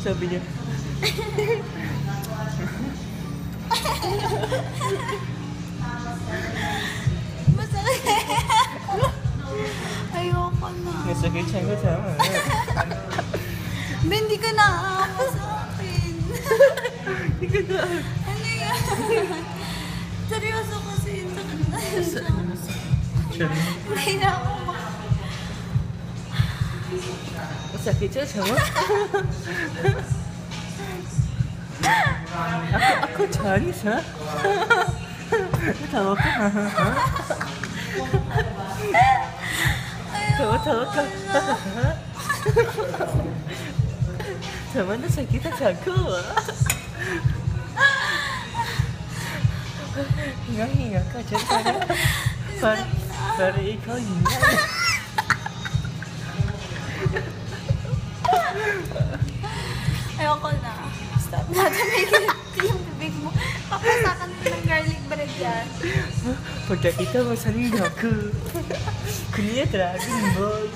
Sabi niya. Masakit. Ayoko na. Nasakit siya ko sama. Hindi ka naaawa sa akin. Hindi ka na. Ano yan? Seryoso kasi yung sakit na yun. Hindi na ako Masakit siya sama. Ako Chinese ha? Tawa ka ha? Tawa ka. Sama na sakit ang ako ah. Hinga ka dyan para ikaw hinga. Ayoko na. Stop na. Tumigil yung bibig mo. Papasakan mo ng garlic bread yan. Pagkakita mo sa ako. Kunya Dragon Ball.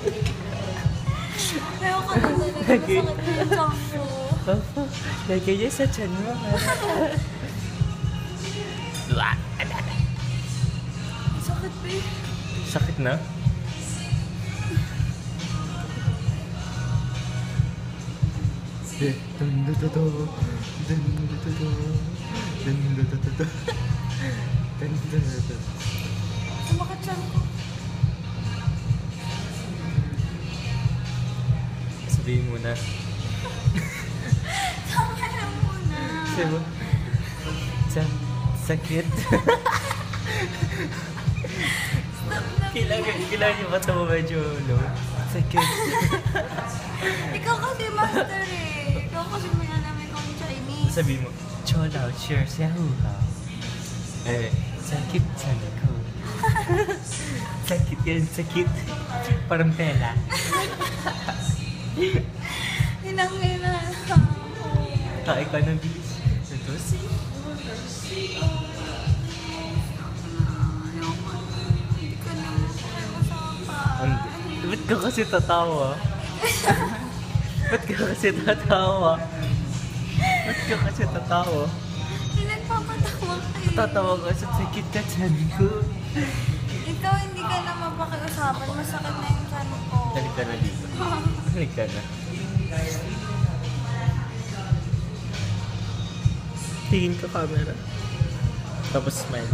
Ayoko na talaga. Masakit yung tiyan ko. Lagay niya sa tiyan mo ha. Sakit ba eh? Sakit na? Sumakit tiyan ko. Sabihin mo na. Tama na muna. Sabi mo. Sakit. Stop na. Kailangan yung mata mo medyo sakit. Ikaw kasi master eh. Ikaw kasi may alam ikong Chinese. Sabihin mo, Chola, sure, siya ha. Sakit sa ko. Sakit yan, sakit. Parang pela. Hinangina. Kain ka ng bilis. Ito si. Ayoko na. Hindi ka naman usapan. Ba't ka kasi tatawa? Ba't ka kasi tatawa? Ba't ka kasi tatawa? Nagpapatawa kayo. Tatawa ka sa sakit ka dyan ko. Ikaw hindi ka na mapakiusapan. Masakit na yung tiyan ko. Halik ka na dito. Halik ka na. Tingin ka camera. Tapos smile.